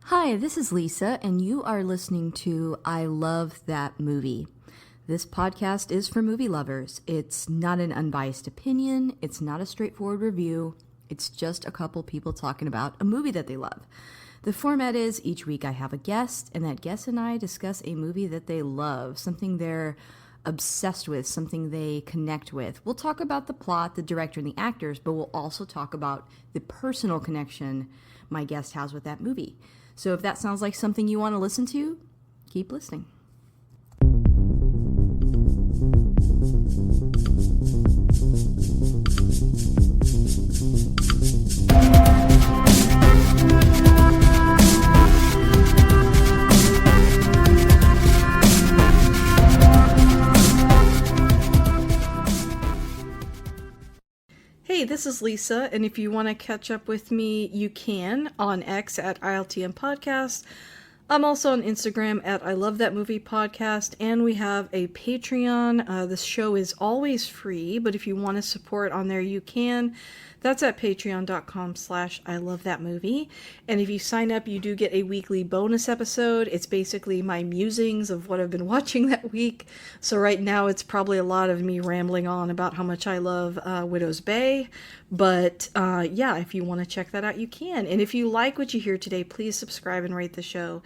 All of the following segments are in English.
Hi, this is Lisa, and you are listening to I Love That Movie. This podcast is for movie lovers. It's not an unbiased opinion, it's not a straightforward review, it's just a couple people talking about a movie that they love. The format is each week I have a guest, and that guest and I discuss a movie that they love, something they're obsessed with, something they connect with. We'll talk about the plot, the director, and the actors, but we'll also talk about the personal connection my guest has with that movie. So if that sounds like something you want to listen to, keep listening. Hey, this is Lisa, and if you want to catch up with me, you can on X at ILTM Podcast. I'm also on Instagram at I Love That Movie Podcast, and we have a Patreon. This show is always free, but if you want to support on there, you can. That's at patreon.com/I Love That Movie. And if you sign up, you do get a weekly bonus episode. It's basically my musings of what I've been watching that week. So right now, it's probably a lot of me rambling on about how much I love Widow's Bay. But yeah, if you want to check that out, you can. And if you like what you hear today, please subscribe and rate the show.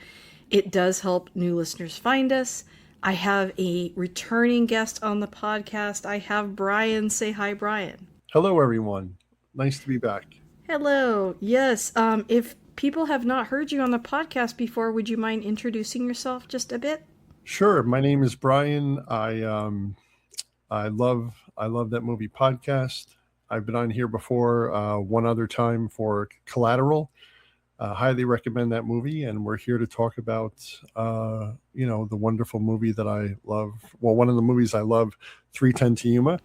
It does help new listeners find us. I have a returning guest on the podcast. I have Brian. Say hi, Brian. Hello, everyone. Nice to be back. Hello. Yes. If people have not heard you on the podcast before, would you mind introducing yourself just a bit? Sure. My name is Brian. I love That Movie Podcast. I've been on here before one other time for Collateral. Highly recommend that movie, and we're here to talk about the wonderful movie that I love. Well, one of the movies I love, 3:10 to Yuma.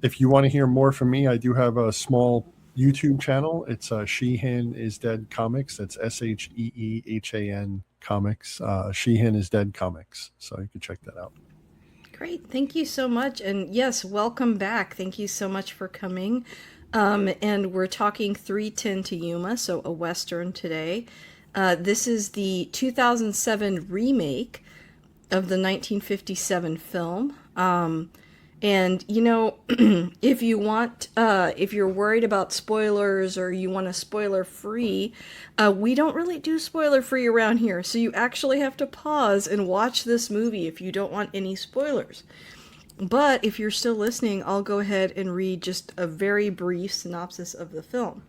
If you want to hear more from me, I do have a small YouTube channel. It's Sheehan is Dead Comics. That's SHEEHAN Comics. Sheehan is Dead Comics. So you can check that out. Great. Thank you so much. And yes, welcome back. Thank you so much for coming. And we're talking 3:10 to Yuma, so a Western today. This is the 2007 remake of the 1957 film. And, you know, if you're worried about spoilers or you want a spoiler-free, we don't really do spoiler-free around here. So you actually have to pause and watch this movie if you don't want any spoilers. But if you're still listening, I'll go ahead and read just a very brief synopsis of the film.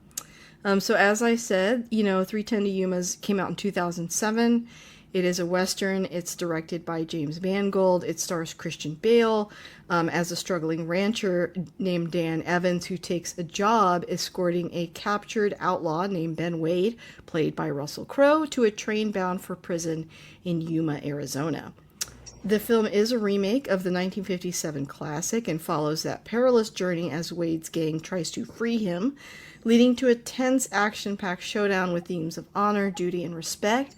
So as I said, 3:10 to Yuma came out in 2007. It is a Western. It's directed by James Mangold. It stars Christian Bale as a struggling rancher named Dan Evans, who takes a job escorting a captured outlaw named Ben Wade, played by Russell Crowe, to a train bound for prison in Yuma, Arizona. The film is a remake of the 1957 classic and follows that perilous journey as Wade's gang tries to free him, leading to a tense, action-packed showdown with themes of honor, duty, and respect.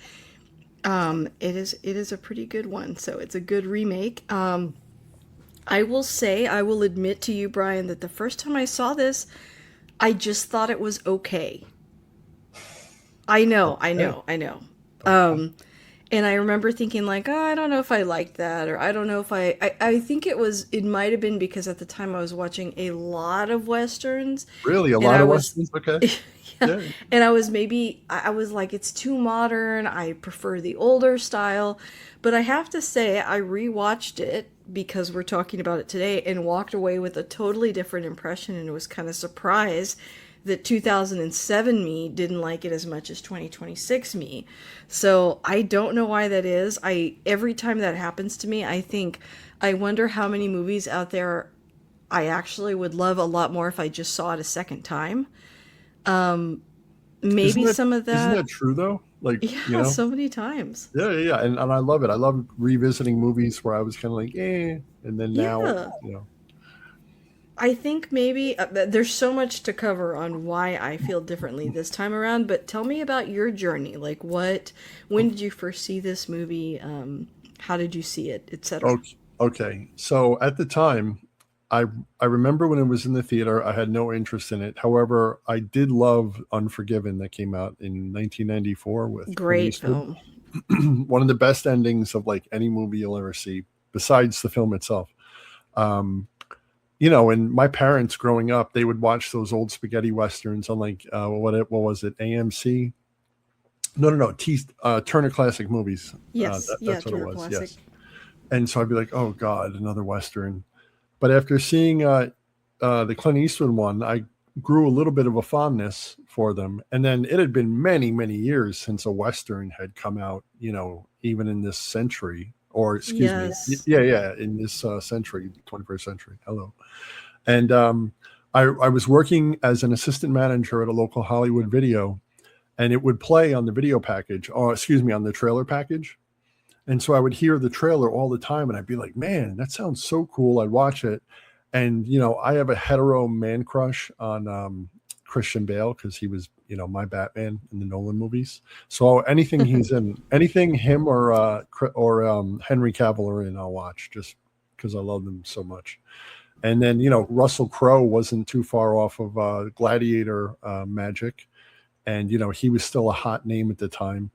It is a pretty good one, so it's a good remake. I will admit to you, Brian, that the first time I saw this, I just thought it was okay. I know. And I remember thinking like, I don't know if I liked that, or I don't know if I think it might have been because at the time I was watching a lot of Westerns. Really? A lot of Westerns? Okay. Yeah. And I was like, it's too modern. I prefer the older style. But I have to say, I rewatched it because we're talking about it today and walked away with a totally different impression and was kind of surprised that 2007 me didn't like it as much as 2026 me. So I don't know why that is. Every time that happens to me, I wonder how many movies out there I actually would love a lot more if I just saw it a second time. Maybe some of that. Isn't that true though? Like, yeah, so many times. Yeah. And I love it. I love revisiting movies where I was kind of like, and then now, I think maybe there's so much to cover on why I feel differently this time around, but tell me about your journey. Like when did you first see this movie? How did you see it, etc.? Okay. So at the time, I I remember when it was in the theater, I had no interest in it. However, I did love Unforgiven that came out in 1994 with Clint Great Eastwood. film. One of the best endings of like any movie you'll ever see, besides the film itself. Um, and my parents growing up, they would watch those old spaghetti westerns on like what was it, AMC? No, Turner Classic Movies. Yes, yeah, That's what it Turner was. Classic. Yes, and so I'd be like, oh God, another western. But after seeing the Clint Eastwood one, I grew a little bit of a fondness for them. And then it had been many, many years since a western had come out. Even in this century, or excuse me, Yes. yeah, in this century, 21st century. Hello. And I was working as an assistant manager at a local Hollywood video, and it would play on the video package, or excuse me, on the trailer package. And so I would hear the trailer all the time, and I'd be like, man, that sounds so cool. I'd watch it. And, I have a hetero man crush on Christian Bale because he was, my Batman in the Nolan movies. So anything he's in, anything him or Henry Cavill are in, I'll watch just because I love them so much. And then, Russell Crowe wasn't too far off of Gladiator magic. And, he was still a hot name at the time.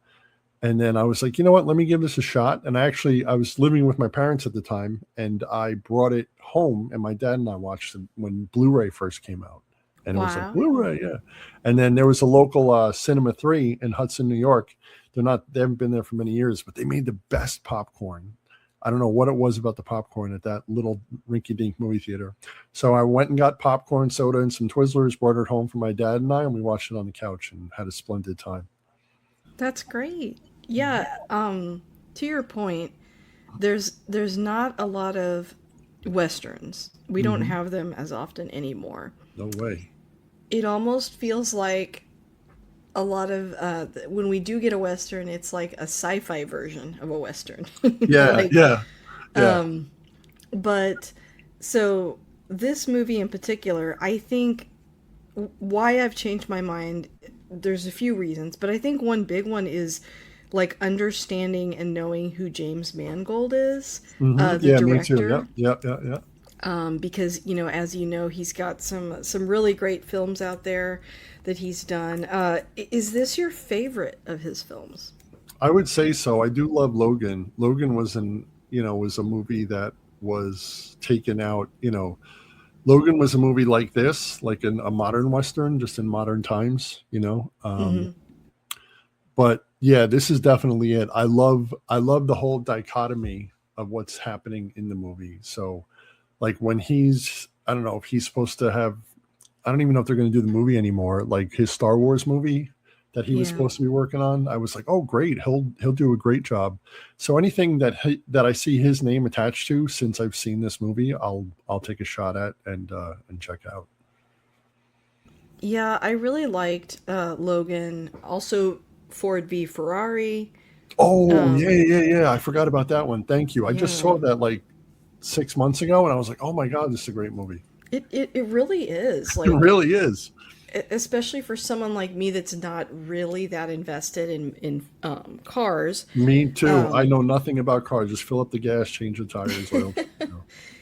And then I was like, you know what, let me give this a shot. And I was living with my parents at the time, and I brought it home, and my dad and I watched it when Blu-ray first came out. And it was like, Wow. Blu-ray, yeah. And then there was a local Cinema 3 in Hudson, New York. They haven't been there for many years, but they made the best popcorn. I don't know what it was about the popcorn at that little rinky-dink movie theater. So I went and got popcorn, soda, and some Twizzlers, brought it home for my dad and I, and we watched it on the couch and had a splendid time. That's great. Yeah, to your point, there's not a lot of westerns. We don't Mm-hmm. have them as often anymore. No way. It almost feels like a lot of when we do get a western, it's like a sci-fi version of a western. Yeah, Like, yeah, yeah. um, but so this movie in particular, I think why I've changed my mind, there's a few reasons, but I think one big one is like understanding and knowing who James Mangold is, Hmm. the Yeah, me too. Yep, director. yep, yep, yep. Because as you know, he's got some really great films out there that he's done. Is this your favorite of his films? I would say so. I do love Logan. Logan was a movie that was taken out. Logan was a movie like this, like a modern Western, just in modern times. Hmm. But yeah, this is definitely it. I love the whole dichotomy of what's happening in the movie. So like when I don't know if he's supposed to have, I don't even know if they're going to do the movie anymore, like his Star Wars movie that he was Yeah. supposed to be working on. I was like, oh great, he'll do a great job. So anything that I see his name attached to since I've seen this movie, I'll take a shot at and check out. Yeah, I really liked Logan. Also, Ford v Ferrari. Oh yeah, Um, yeah, yeah. I forgot about that one. Thank you. I just yeah, saw that like 6 months ago, and I was like, oh my god, this is a great movie. it really is. It Like, really is. especially for someone like me that's not really that invested in cars. Me too. I Um, know nothing about cars. Just fill up the gas, change the tires, oil. But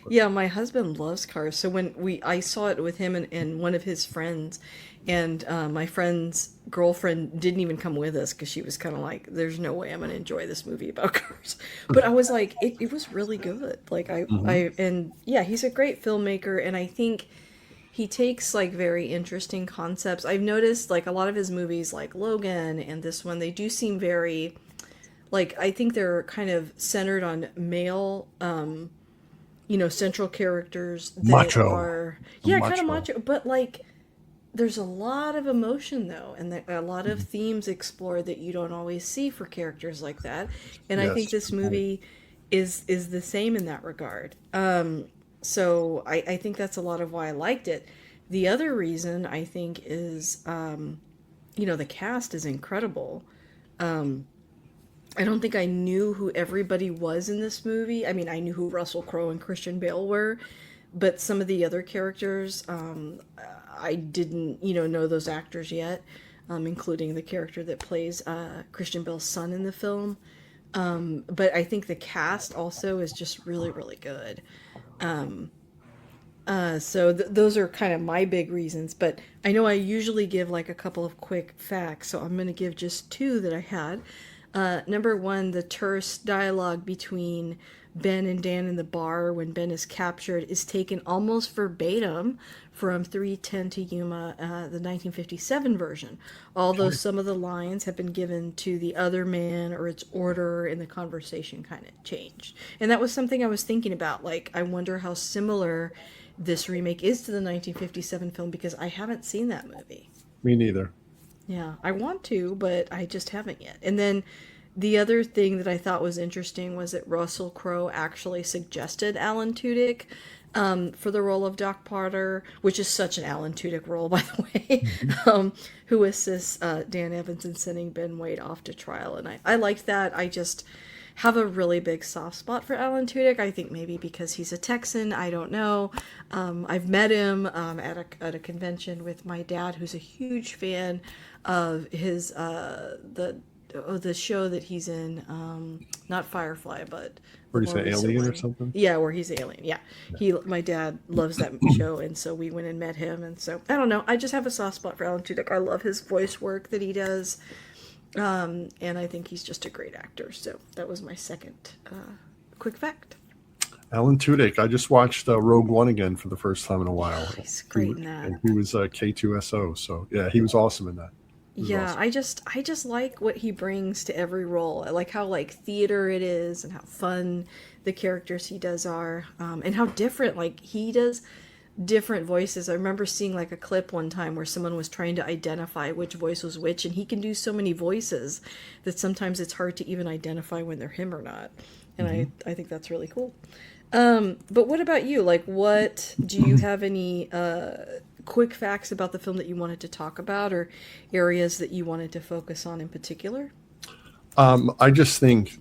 Yeah, my husband loves cars. So when I saw it with him and one of his friends, and my friend's girlfriend didn't even come with us because she was kind of like, "There's no way I'm going to enjoy this movie about cars." But I was like, it was really good. Like mhm. and yeah, he's a great filmmaker, and I think he takes like very interesting concepts. I've noticed like a lot of his movies, like Logan and this one, they do seem very like I think they're kind of centered on male central characters that Macho. are, yeah, kind of Macho. macho, but like there's a lot of emotion though, and a lot of Mhm. themes explored that you don't always see for characters like that. And I think Yes. this Good point. movie is the same in that regard. So I think that's a lot of why I liked it. The other reason I think is the cast is incredible. I don't think I knew who everybody was in this movie. I mean, I knew who Russell Crowe and Christian Bale were, but some of the other characters, I didn't, know those actors yet, including the character that plays Christian Bale's son in the film. But I think the cast also is just really, really good. So those are kind of my big reasons, but I know I usually give like a couple of quick facts, so I'm going to give just two that I had. Number one, the terse dialogue between Ben and Dan in the bar when Ben is captured is taken almost verbatim from 310 to Yuma, the 1957 version. Although Okay. some of the lines have been given to the other man or its order, and the conversation kind of changed. And that was something I was thinking about. Like, I wonder how similar this remake is to the 1957 film because I haven't seen that movie. Me neither. Yeah, I want to, but I just haven't yet. And then the other thing that I thought was interesting was that Russell Crowe actually suggested Alan Tudyk for the role of Doc Potter, which is such an Alan Tudyk role, by the way, Mhm. who assists Dan Evans in sending Ben Wade off to trial. And I liked that. I just have a really big soft spot for Alan Tudyk. I think maybe because he's a Texan. I don't know. I've met him at a convention with my dad, who's a huge fan of his the show that he's in. Not Firefly, but What the do you more say, recent Alien or one. something? Yeah, where he's the alien. Yeah, Yeah. my dad loves that show, and so we went and met him. And so I don't know. I just have a soft spot for Alan Tudyk. I love his voice work that he does. And I think he's just a great actor. So that was my second quick fact. Alan Tudyk. I just watched Rogue One again for the first time in a while. He's great in that. And he was K2SO. So yeah, he was awesome in that. He was Yeah, awesome. I just like what he brings to every role. I like how like theater it is, and how fun the characters he does are, and how different like he does different voices. I remember seeing like a clip one time where someone was trying to identify which voice was which, and he can do so many voices that sometimes it's hard to even identify when they're him or not. And Hmm. I think that's really cool. But what about you? Like, what do you have any quick facts about the film that you wanted to talk about, or areas that you wanted to focus on in particular? I just think,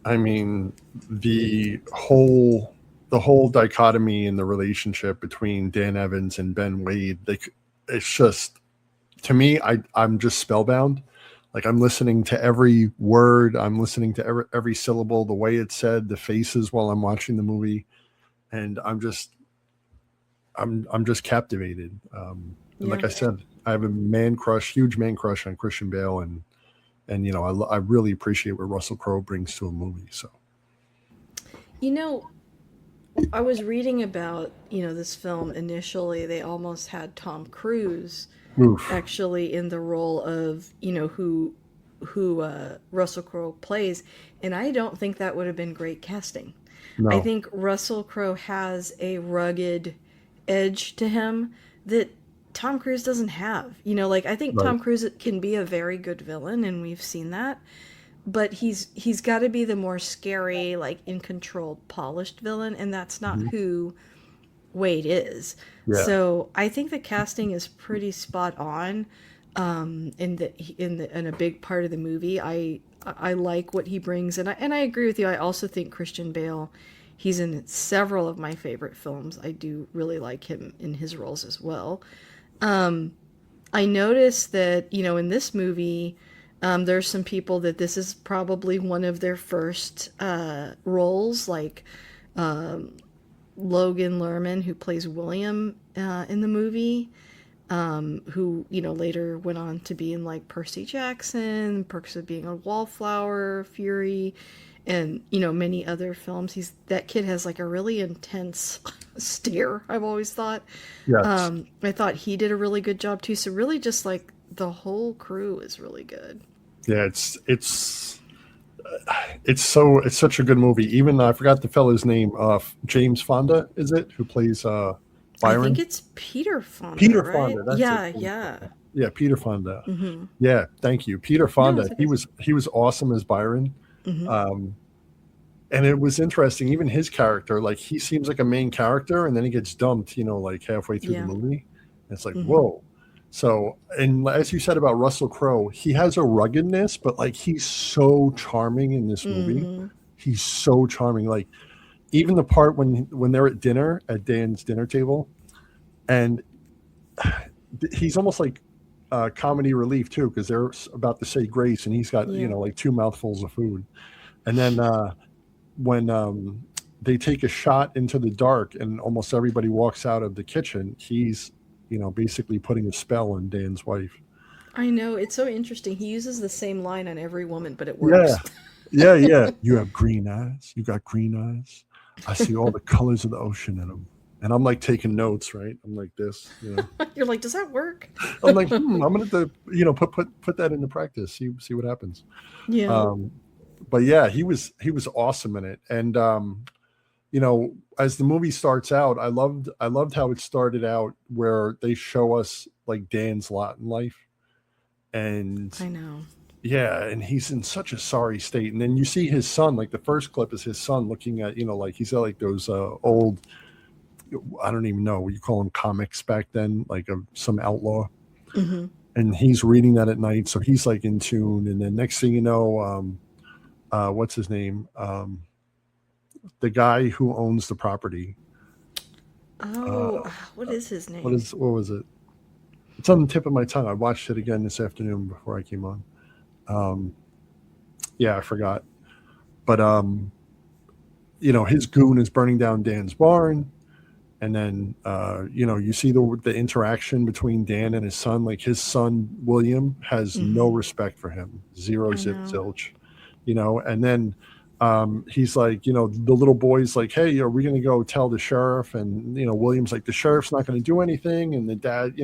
I mean, the whole the whole dichotomy in the relationship between Dan Evans and Ben Wade, it's just, to me, I'm just spellbound. Like, I'm listening to every word, I'm listening to every syllable, the way it's said, the faces while I'm watching the movie, and I'm just captivated. And like Yeah. I said, I have a huge man crush on Christian Bale, and I really appreciate what Russell Crowe brings to a movie. So, You know, I was reading about, this film initially, they almost had Tom Cruise oof, actually in the role of, who Russell Crowe plays, and I don't think that would have been great casting. I no, think Russell Crowe has a rugged edge to him that Tom Cruise doesn't have. Like I think right, Tom Cruise can be a very good villain, and we've seen that, but he's got to be the more scary, like in controlled, polished villain, and that's not hmm, who Wade is. yeah, So I think the casting is pretty spot on. In a big part of the movie, I like what he brings, and I agree with you. I also think Christian Bale, he's in several of my favorite films. I do really like him in his roles as well. I noticed that in this movie, there's some people that this is probably one of their first roles, like Logan Lerman, who plays William in the movie, who later went on to be in like Percy Jackson, Perks of Being a Wallflower, Fury, and many other films. That kid has like a really intense stare. I've always thought. yes, I thought he did a really good job too. So really, just like the whole crew is really good. yeah. It's such a good movie. Even I forgot the fella's name. James Fonda, is it, who plays I think Byron? it's Peter Fonda, Peter right? Fonda. That's it. Yeah, yeah. Yeah, Peter Fonda. Mm-hmm. Yeah, thank you, Peter No, Fonda. it's He okay. was he was awesome as Byron. Mm-hmm. Um, and it was interesting. Even his character, like, he seems like a main character, and then he gets dumped, like halfway through the Yeah. movie. And it's like, Mm-hmm. whoa. So, and as you said about Russell Crowe, he has a ruggedness, but like, he's so charming in this movie. Mm-hmm. He's so charming. Like, even the part when they're at dinner at Dan's dinner table, and he's almost like comedy relief too, because they're about to say grace, and he's got Yeah. like two mouthfuls of food, and then when they take a shot into the dark and almost everybody walks out of the kitchen, he's, basically putting a spell on Dan's wife. I know, it's so interesting. He uses the same line on every woman, but it Yeah. works. Yeah, yeah. You have green eyes. You got green eyes. I see all the colors of the ocean in them. And I'm like taking notes, right? I'm like this. You're like, does that work? I'm like, I'm gonna have to, put that into practice. See what happens. Yeah. Um, but yeah, he was awesome in it. And as the movie starts out, I loved how it started out where they show us like Dan's lot in life. And I know. yeah, and he's in such a sorry state. And then you see his son, like the first clip is his son looking at, like he's got like those old, I don't even know what you call them, comics back then, like some outlaw. Hmm. And he's reading that at night. So he's like in tune. And then next thing you know, what's his name? The guy who owns the property. Oh, Uh, what is his what name? is, what was it? It's on the tip of my tongue. I watched it again this afternoon before I came on. Um, yeah, I forgot. But his goon is burning down Dan's barn, and then you see the interaction between Dan and his son. Like his son William has no Hmm. respect for him, zero I zip know. zilch, and then he's like, the little boy's like, hey, are we going to go tell the sheriff? And William's like, the sheriff's not going to do anything, and the dad,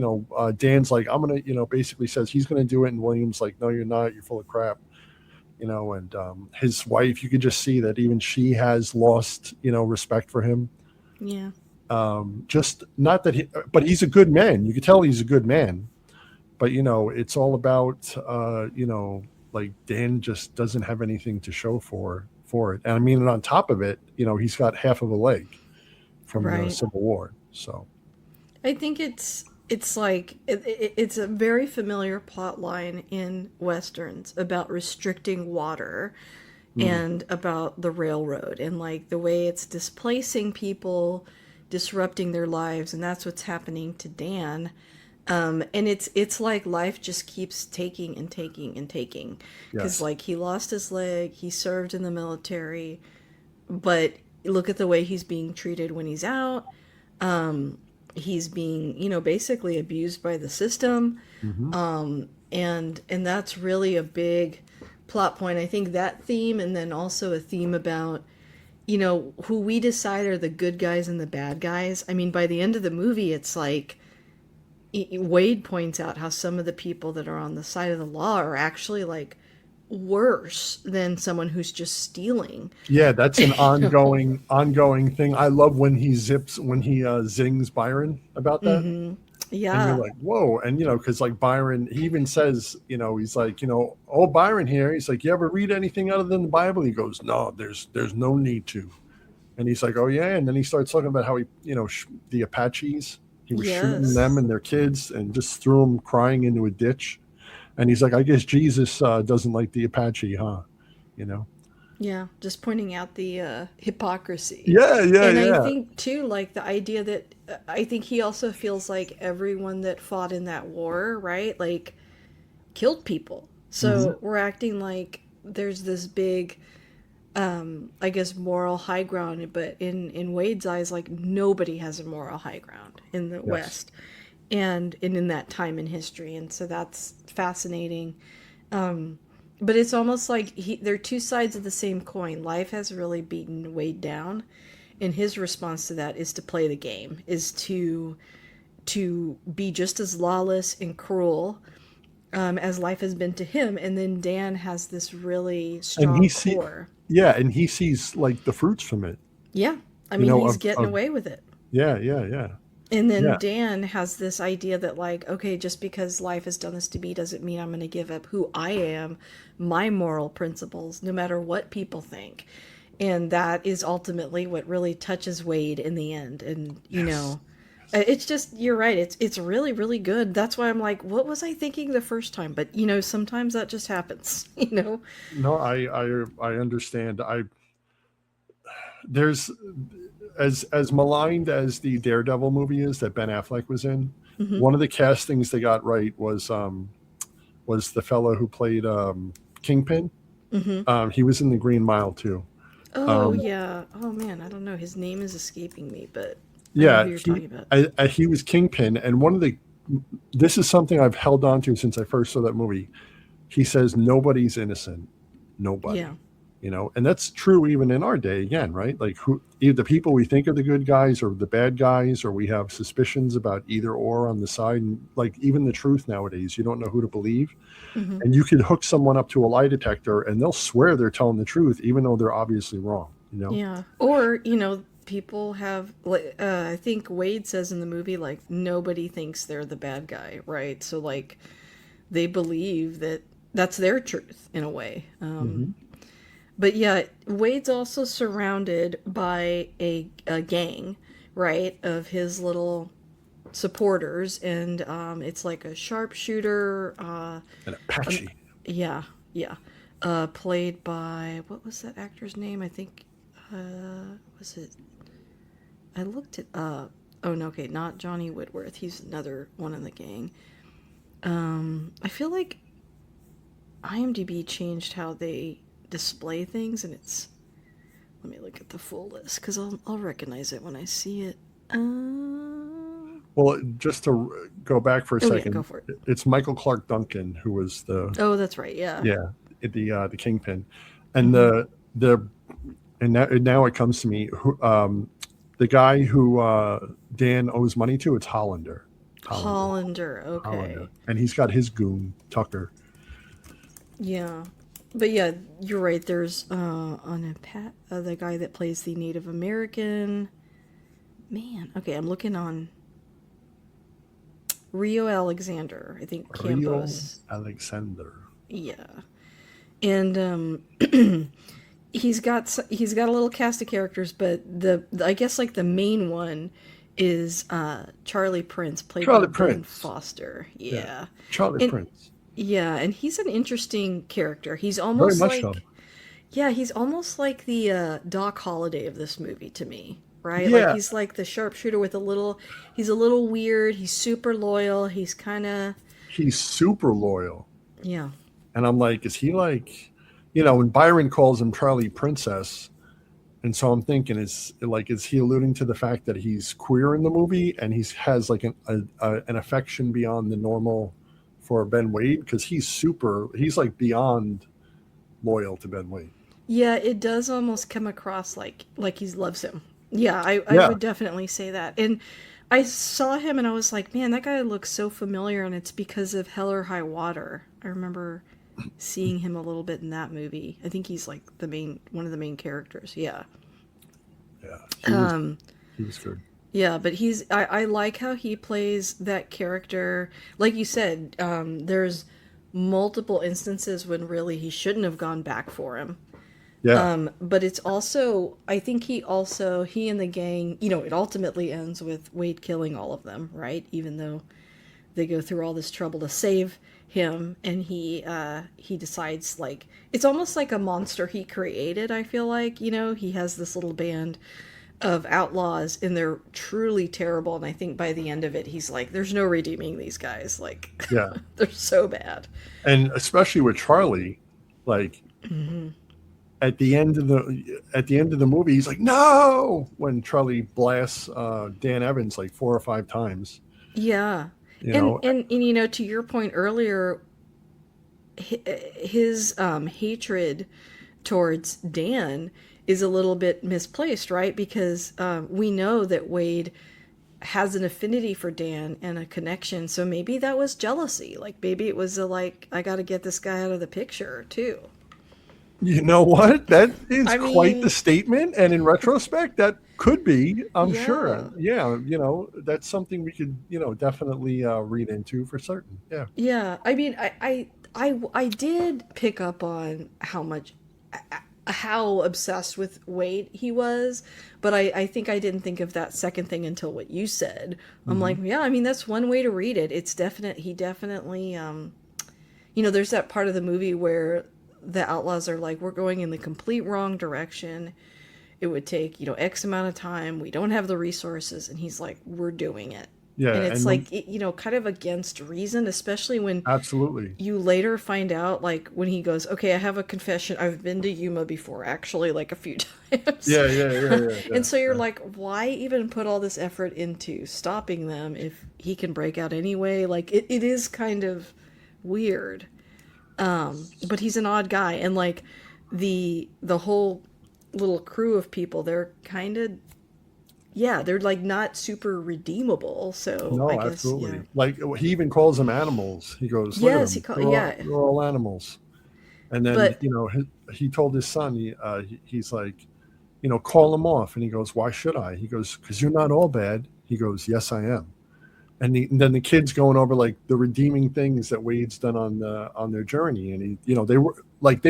Dan's like, I'm gonna, basically says he's going to do it, and William's like, no, you're not, you're full of crap. And his wife, you could just see that even she has lost, respect for him. Yeah. Just not that but he's a good man. You could tell he's a good man, but it's all about, like Dan just doesn't have anything to show for it. And I mean, and on top of it, he's got half of a leg from the Right. Civil War. So, I think it's like it's a very familiar plot line in westerns about restricting water mm, and about the railroad and like the way it's displacing people, disrupting their lives, and that's what's happening to Dan. And it's like life just keeps taking and taking and taking because yes. like he lost his leg, he served in the military, but look at the way he's being treated when he's out. He's being, basically abused by the system. Hmm. And that's really a big plot point. I think that theme, and then also a theme about, who we decide are the good guys and the bad guys. I mean, by the end of the movie, it's like Wade points out how some of the people that are on the side of the law are actually like worse than someone who's just stealing. Yeah, that's an you know? ongoing thing. I love when he zings Byron about that. And you're Yeah. like, whoa. And, because like Byron, he even says, he's like, oh, Byron here. He's like, you ever read anything other than the Bible? He goes, no, there's no need to. And he's like, oh, yeah. And then he starts talking about how he, the Apaches, he was shooting them Yes. and their kids and just threw them crying into a ditch. And he's like, I guess Jesus doesn't like the Apache, huh? You know? Yeah, just pointing out the hypocrisy. Yeah, yeah, And I yeah. think, too, like the idea that I think he also feels like everyone that fought in that war, right? Like, killed people. Hmm. So we're acting like there's this big, I guess, moral high ground, but in Wade's eyes, like, nobody has a moral high ground in the Yes. West and in that time in history. And so that's fascinating. But it's almost like they're two sides of the same coin. Life has really beaten Wade down, and his response to that is to play the game, is to be just as lawless and cruel as life has been to him. And then Dan has this really And strong core. and he sees like the fruits from it, Yeah, I mean he's getting of away with it. yeah, yeah, yeah. And then Yeah. Dan has this idea that, like, okay, just because life has done this to me doesn't mean I'm going to give up who I am, my moral principles, no matter what people think. And that is ultimately what really touches Wade in the end. And, Yes. it's just, you're right. It's really, really good. That's why I'm like, what was I thinking the first time? But, sometimes that just happens, No, I understand. There's as maligned as the Daredevil movie is that Ben Affleck was in. Hmm. One of the castings they got right was the fellow who played Kingpin. Hmm. He was in the Green Mile too. Oh yeah. Oh man, I don't know. His name is escaping me, but I know Yeah, who you're talking about. he was Kingpin, and one of the this is something I've held on to since I first saw that movie. He says nobody's innocent, Yeah. nobody, and that's true even in our day again, right? Like who either the people we think are the good guys or the bad guys, or we have suspicions about either or on the side. And like even the truth nowadays, you don't know who to believe, Hmm. and you could hook someone up to a lie detector, and they'll swear they're telling the truth, even though they're obviously wrong. Yeah. Or, people have like I think Wade says in the movie like nobody thinks they're the bad guy, right? So like they believe that that's their truth in a way. Hmm. But yeah, Wade's also surrounded by a gang, right, of his little supporters, and it's like a sharpshooter. An Um, Apache. yeah, yeah. Played by what was that actor's name? I think was it? I looked it up. Oh no, okay, not Johnny Whitworth. He's another one in the gang. I feel like IMDb changed how they display things, and it's. Let me look at the full list because I'll recognize it when I see it. Well, just to go back for a Oh yeah, go second, for it. it's Michael Clark Duncan who was Oh, that's right. Yeah. yeah the Kingpin, and Mm-hmm. the and now it comes to me who the guy who Dan owes money to. It's Hollander, Hollander, Hollander. Hollander, Okay. and he's got his goon Tucker. Yeah. But yeah, you're right. There's the guy that plays the Native American man. Okay, I'm looking on Rio Alexander. I think Rio Campos. Alexander. Yeah, and he's got a little cast of characters, but I guess like the main one is Charlie Prince, played by Charlie Ben Prince. Foster. Yeah, Yeah, Charlie and Prince. yeah, and he's an interesting character. He's Very almost much so. like yeah, he's almost like the Doc Holliday of this movie to me, right? Like Yeah, he's like the sharpshooter with a little. He's a little weird. He's super loyal. He's kind of he's super loyal. yeah. And I'm like, is he like, when Byron calls him Charlie Princess, and so I'm thinking, is he alluding to the fact that he's queer in the movie and he has like an affection beyond the normal for Ben Wade because he's like beyond loyal to Ben Wade. Yeah, it does almost come across like he loves him. Yeah, I Yeah, would definitely say that. And I saw him and I was like, man, that guy looks so familiar, and it's because of Hell or High Water. I remember seeing him a little bit in that movie. I think he's like one of the main characters. Yeah. yeah, Um he was good. yeah, but I like how he plays that character. Like you said, there's multiple instances when really he shouldn't have gone back for him. Yeah, But it's also, I think he and the gang, it ultimately ends with Wade killing all of them, right? Even though they go through all this trouble to save him, and he decides like it's almost like a monster he created. I feel like he has this little band of outlaws, and they're truly terrible. And I think by the end of it, he's like, "There's no redeeming these guys. Like, yeah, they're so bad." and especially with Charlie, like Hmm. at the end of the movie, he's like, "No!" When Charlie blasts Dan Evans like 4 or 5 times, Yeah, you and know, and to your point earlier, his hatred towards Dan is a little bit misplaced, right? Because we know that Wade has an affinity for Dan and a connection. So maybe that was jealousy. Like maybe it was like, I got to get this guy out of the picture too. You know what? That is I quite the mean, statement. And in retrospect, that could be, I'm sure. yeah. Yeah, that's something we could, definitely read into for certain. Yeah. Yeah. I mean, I did pick up on how obsessed with Wade he was, but I think I didn't think of that second thing until what you said. I'm Hmm. like, yeah, I mean that's one way to read it. He definitely there's that part of the movie where the outlaws are like, we're going in the complete wrong direction. It would take, X amount of time. We don't have the resources, and he's like, we're doing it. Yeah, And it's and like, kind of against reason, especially when absolutely. you later find out, like, when he goes, okay, I have a confession. I've been to Yuma before, actually, like a few times. Yeah, yeah, yeah, yeah, And yeah, so you're yeah. like, why even put all this effort into stopping them if he can break out anyway? Like, it is kind of weird. But he's an odd guy. And, like, the whole little crew of people, they're kind of, yeah, they're, like, not super redeemable. So I No, guess, yeah. absolutely. Like he even calls them animals. He goes, "Look at Yes, them. yeah. They're all animals." And then But he told his son, he's like, call them off. And he goes, "Why should I?" He goes, "Because you're not all bad." He goes, "Yes, I am." And then the kids going over like the redeeming things that Wade's done on their journey, and they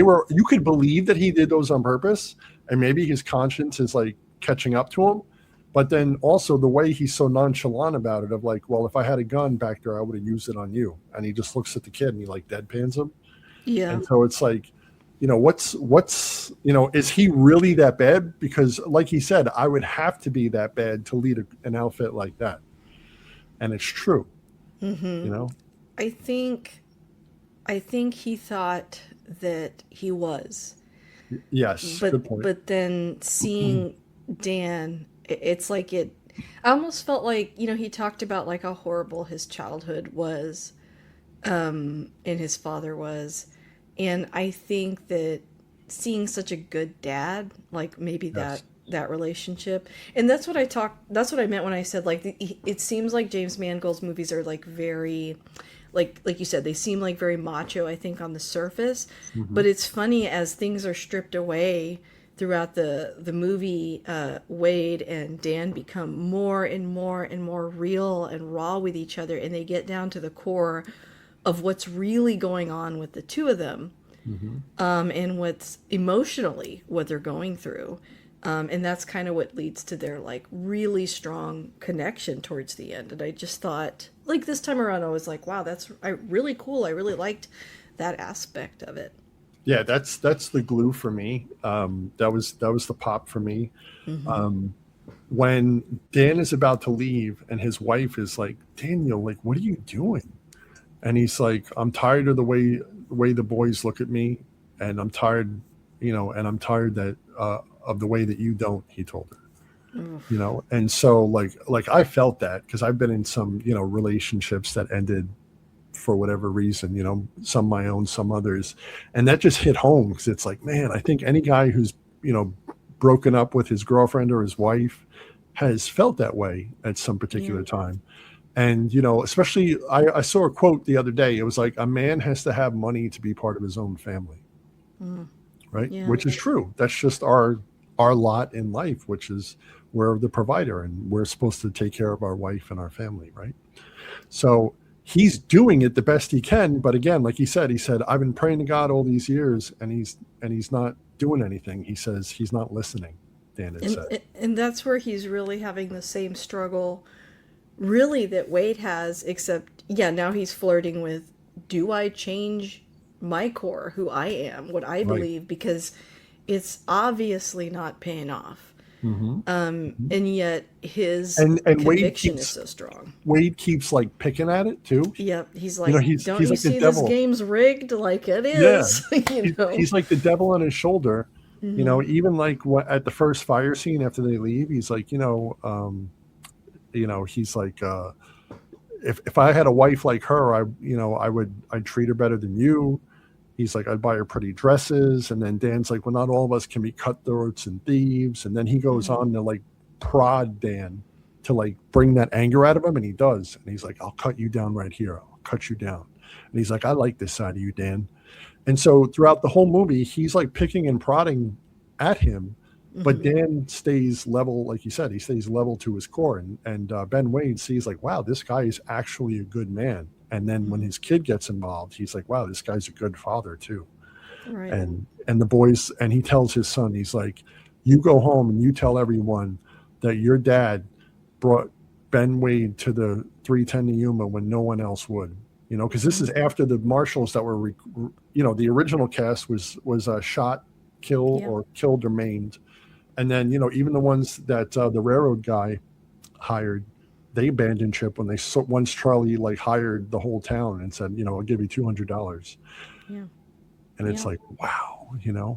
were you could believe that he did those on purpose, and maybe his conscience is like catching up to him, but then also the way he's so nonchalant about it, of like, well, if I had a gun back there, I would have used it on you, and he just looks at the kid and he like deadpans him, yeah. and so it's like, what's is he really that bad? Because like he said, I would have to be that bad to lead an outfit like that, and it's true. Mm-hmm. You know? I think I think he thought that he was. Yes, But good point. but then seeing Dan, it's like it I almost felt like, he talked about like how horrible his childhood was, and his father was. And I think that seeing such a good dad, like maybe that Yes. that relationship, and that's what I meant when I said like it seems like James Mangold's movies are like very, like you said, they seem like very macho, I think, on the surface. Hmm. But it's funny, as things are stripped away throughout the movie, Wade and Dan become more and more and more real and raw with each other, and they get down to the core of what's really going on with the two of them, Hmm. and what's emotionally what they're going through. And that's kind of what leads to their like really strong connection towards the end. And I just thought, like, this time around, I was like, wow, that's really cool. I really liked that aspect of it. Yeah, that's the glue for me. That was the pop for me. Mm-hmm. Um, when Dan is about to leave and his wife is like, "Daniel, like, what are you doing?" And he's like, "I'm tired of the way the boys look at me, and I'm tired, and I'm tired that of the way that you don't." He told her. And so like I felt that because I've been in some relationships that ended for whatever reason, some my own, some others, and that just hit home because it's like, man, I think any guy who's broken up with his girlfriend or his wife has felt that way at some Yeah. particular time. And especially I saw a quote the other day. It was like, a man has to have money to be part of his own family, Mm. right? Yeah. Which is true. That's just our lot in life, which is we're the provider and we're supposed to take care of our wife and our family, right? So he's doing it the best he can, but again, like he said, I've been praying to God all these years, and he's not doing anything. He says he's not listening. Dan had And said, and that's where he's really having the same struggle, really, that Wade has, except, yeah, now he's flirting with, do I change my core, who I am, what I right. believe, because it's obviously not paying off. Hmm. And yet his And conviction is so strong. Wade keeps like picking at it too. Yep, he's like, don't He's you like the see this devil. game's rigged? Like it Yeah, is, you know? he's like the devil on his shoulder. Hmm. Even like at the first fire scene after they leave, he's like, he's like, if I had a wife like her, I'd treat her better than you. He's like, I'd buy her pretty dresses. And then Dan's like, well, not all of us can be cutthroats and thieves. And then he goes Hmm. on to like prod Dan to like bring that anger out of him. And he does. And he's like, I'll cut you down right here. I'll cut you down. And he's like, I like this side of you, Dan. And so throughout the whole movie, he's like picking and prodding at him. But Hmm. Dan stays level, like you said, he stays level to his core. And Ben Wade sees like, wow, this guy is actually a good man. And then when Hmm. his kid gets involved, he's like, wow, this guy's a good father too. Right. And the boys, and he tells his son, he's like, you go home and you tell everyone that your dad brought Ben Wade to the 310 to Yuma when no one else would. Because this Hmm. is after the marshals that were, the original cast was shot, killed, Yeah. or killed or maimed, and then even the ones that the railroad guy hired, they abandoned ship when once Charlie like hired the whole town and said, I'll give you $200. Yeah. And it's Yeah. like, wow,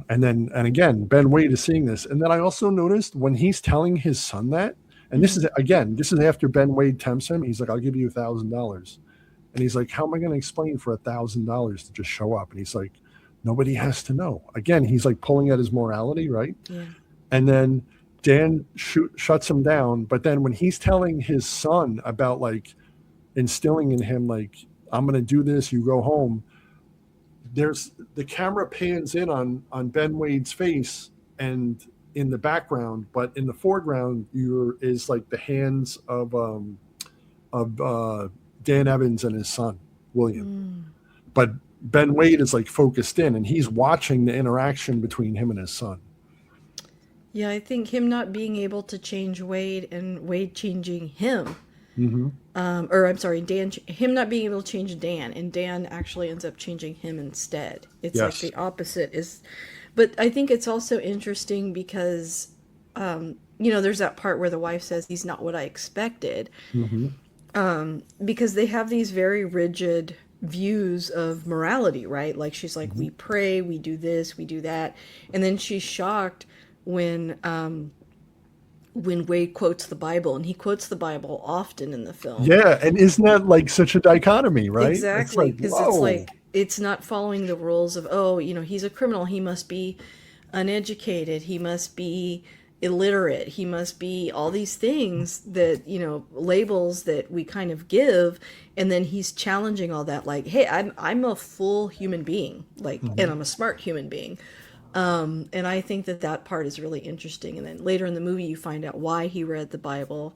and again, Ben Wade is seeing this. And then I also noticed when he's telling his son that, and this is after Ben Wade tempts him. He's like, I'll give you $1,000. And he's like, how am I going to explain for $1,000 to just show up? And he's like, nobody has to know. Again, he's like pulling at his morality, right? Yeah. And then Dan shuts him down. But then when he's telling his son about like instilling in him, like, I'm going to do this, you go home. There's the camera pans in on Ben Wade's face and in the background, but in the foreground is like the hands of Dan Evans and his son, William. But Ben Wade is like focused in and he's watching the interaction between him and his son. Yeah, I think him not being able to change Wade and Wade changing him. Or I'm sorry, him not being able to change Dan, and Dan actually ends up changing him instead. It's like the opposite is, but I think it's also interesting because, there's that part where the wife says he's not what I expected, because they have these very rigid views of morality, right? Like she's like, we pray, we do this, we do that, and then she's shocked when Wade quotes the Bible, and he quotes the Bible often in the film. Yeah, and isn't that like such a dichotomy, right? Exactly, because it's like it's not following the rules of, he's a criminal, he must be uneducated, he must be illiterate, he must be all these things that, labels that we kind of give, and then he's challenging all that, like, hey, I'm a full human being, like, and I'm a smart human being. And I think that part is really interesting. And then later in the movie, you find out why he read the Bible.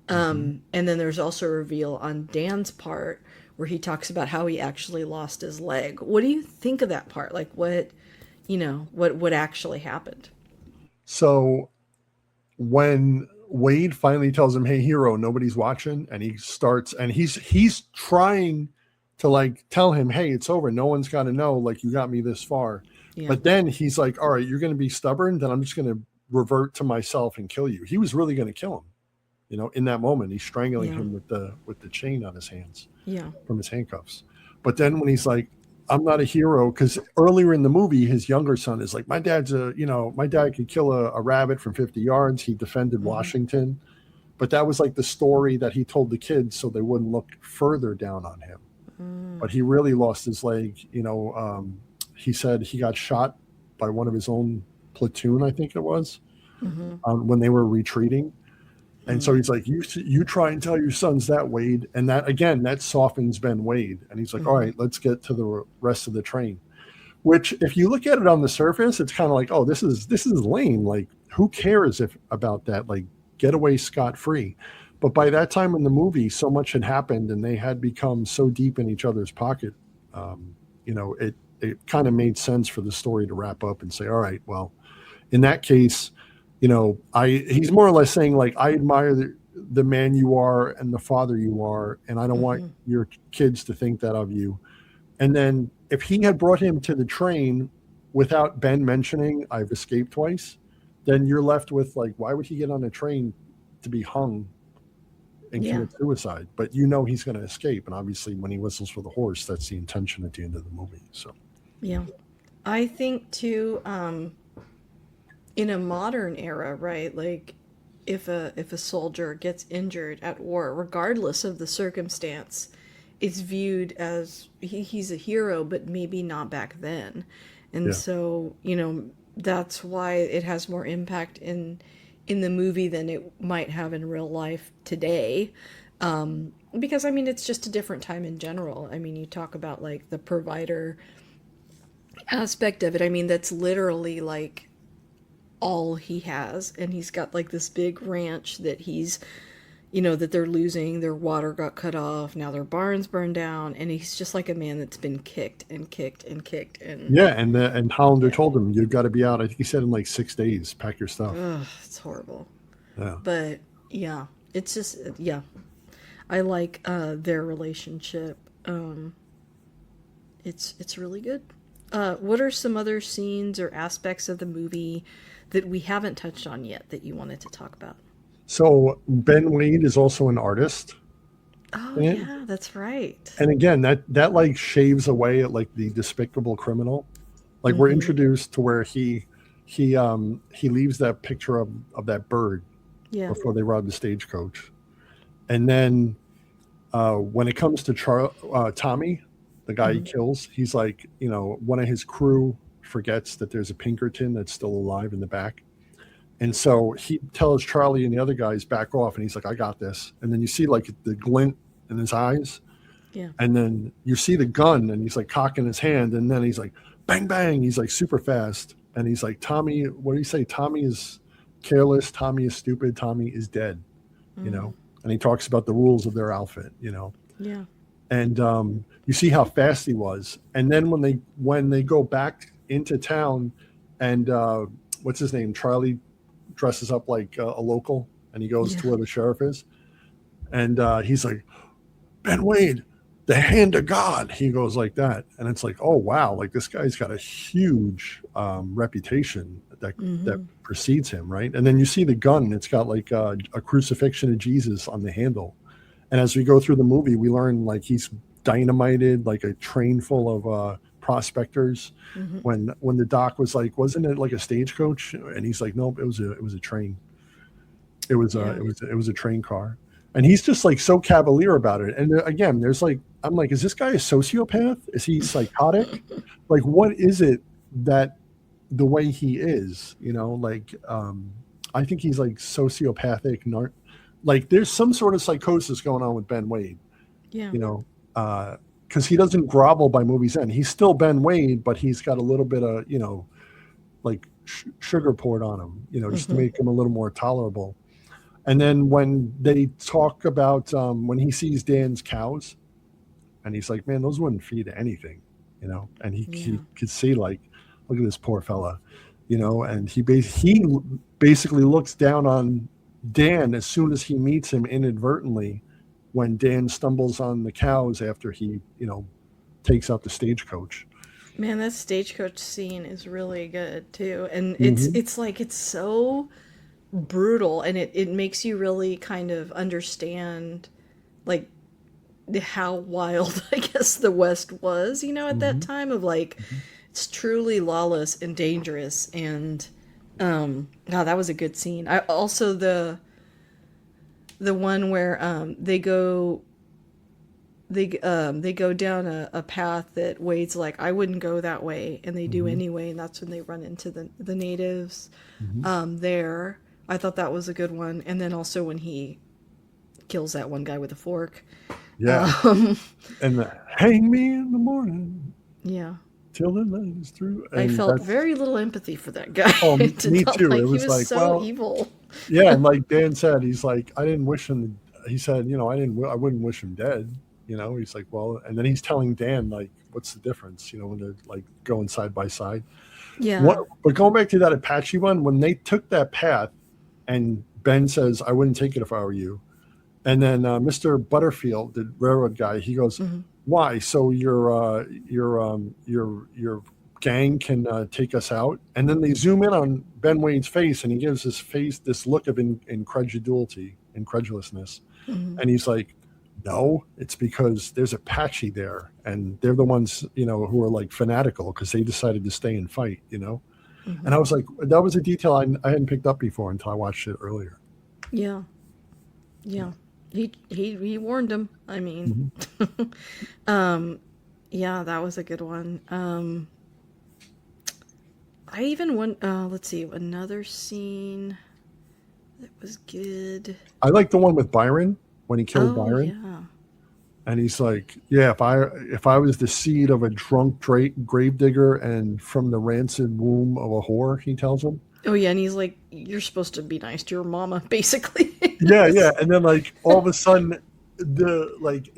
And then there's also a reveal on Dan's part where he talks about how he actually lost his leg. What do you think of that part? Like what actually happened? So when Wade finally tells him, hey, hero, nobody's watching. And he starts, and he's trying to like tell him, hey, it's over. No one's got to know. Like, you got me this far. Yeah. But then he's like, all right, you're going to be stubborn. Then I'm just going to revert to myself and kill you. He was really going to kill him. In that moment, he's strangling him with the chain on his hands from his handcuffs. But then when he's like, I'm not a hero, because earlier in the movie, his younger son is like, my dad could kill a rabbit from 50 yards. He defended Washington. But that was like the story that he told the kids so they wouldn't look further down on him. But he really lost his leg. He said he got shot by one of his own platoon, I think it was, when they were retreating. And so he's like, you try and tell your sons that, Wade. And that, again, that softens Ben Wade. And he's like, all right, let's get to the rest of the train. Which, if you look at it on the surface, it's kind of like, oh, this is lame. Like, who cares about that? Like, get away scot-free. But by that time in the movie, so much had happened and they had become so deep in each other's pocket. It kind of made sense for the story to wrap up and say, all right, well, in that case, he's more or less saying, like, I admire the man you are and the father you are, and I don't want your kids to think that of you. And then if he had brought him to the train without Ben mentioning I've escaped twice, then you're left with, like, why would he get on a train to be hung and commit suicide? But he's going to escape. And obviously when he whistles for the horse, that's the intention at the end of the movie. So yeah, I think too, in a modern era, right? Like if a soldier gets injured at war, regardless of the circumstance, it's viewed as he's a hero, but maybe not back then. And so, that's why it has more impact in the movie than it might have in real life today. Because it's just a different time in general. You talk about like the provider aspect of it. That's literally like all he has, and he's got like this big ranch that he's that they're losing. Their water got cut off, now their barn's burned down, and he's just like a man that's been kicked and kicked and kicked. And Hollander told him, you've got to be out, I think he said, in like 6 days, pack your stuff. Ugh, it's horrible. But it's just I like their relationship. It's really good. What are some other scenes or aspects of the movie that we haven't touched on yet that you wanted to talk about? So Ben Wade is also an artist Oh in it. yeah, that's right. And again, that like shaves away at like the despicable criminal. Like we're Mm-hmm. introduced to where he leaves that picture of that bird Yeah. before they rob the stagecoach. And then when it comes to Tommy, the guy he Mm-hmm. kills, he's like, one of his crew forgets that there's a Pinkerton that's still alive in the back. And so he tells Charlie and the other guys back off, and he's like, I got this. And then you see like the glint in his eyes. Yeah. And then you see the gun, and he's like cocking his hand, and then he's like, bang, bang. He's like super fast. And he's like, Tommy, what do you say? Tommy is careless. Tommy is stupid. Tommy is dead, you Mm. know? And he talks about the rules of their outfit, Yeah. and you see how fast he was. And then when they go back into town, and what's his name? Charlie dresses up like a local, and he goes Yeah. to where the sheriff is, and he's like, Ben Wade, the hand of God. He goes like that, and it's like, oh wow, like this guy's got a huge reputation that Mm-hmm. precedes him, right? And then you see the gun; it's got like a crucifixion of Jesus on the handle. And as we go through the movie, we learn like he's dynamited like a train full of prospectors. Mm-hmm. When the doc was like, wasn't it like a stagecoach? And he's like, nope, it was a train. Yeah. It was a train car. And he's just like so cavalier about it. And again, there's like, I'm like, is this guy a sociopath? Is he psychotic? Like, what is it that the way he is? Like, I think he's like sociopathic, like there's some sort of psychosis going on with Ben Wade, Yeah. you know, because he doesn't grovel by movie's end. He's still Ben Wade, but he's got a little bit of, like sugar poured on him, just to Mm-hmm. make him a little more tolerable. And then when they talk about when he sees Dan's cows, and he's like, man, those wouldn't feed anything, and he Yeah. could see like, look at this poor fella, and he basically looks down on Dan as soon as he meets him inadvertently when Dan stumbles on the cows after he, takes out the stagecoach. Man, that stagecoach scene is really good too. And it's Mm-hmm. it's like it's so brutal, and it makes you really kind of understand like how wild I guess the West was, at that Mm-hmm. time of like Mm-hmm. it's truly lawless and dangerous. And God, that was a good scene. I also the one where they go down a path that Wade's like, I wouldn't go that way, and they do Mm-hmm. anyway, and that's when they run into the natives Mm-hmm. there. I thought that was a good one. And then also when he kills that one guy with a fork. Yeah. Um, And hang me in the morning yeah. till the night is through. I And felt that's, very little empathy for that guy. oh, to me not, too. like, It he was was like, so well, evil. yeah. And like Dan said, he's like, I didn't wish him, he said, I wouldn't wish him dead. He's like, well, and then he's telling Dan, like, what's the difference, when they're like going side by side. Yeah. But going back to that Apache one, when they took that path and Ben says, I wouldn't take it if I were you. And then Mr. Butterfield, the railroad guy, he goes, Hmm. why? So your gang can take us out? And then they zoom in on Ben Wade's face, and he gives his face this look of incredulousness. Hmm. And he's like, no, it's because there's Apache there, and they're the ones, who are like fanatical because they decided to stay and fight, And Hmm. I was like, that was a detail I hadn't picked up before until I watched it earlier. Yeah. Yeah. He warned him. I mean, Mm-hmm. yeah, that was a good one. I even want, let's see, another scene that was good. I like the one with Byron when he killed Oh, Byron, yeah. and he's like, yeah, if I was the seed of a drunk gravedigger and from the rancid womb of a whore, he tells him. Oh, yeah, and he's like, you're supposed to be nice to your mama, basically. Yeah, yeah, and then like all of a sudden,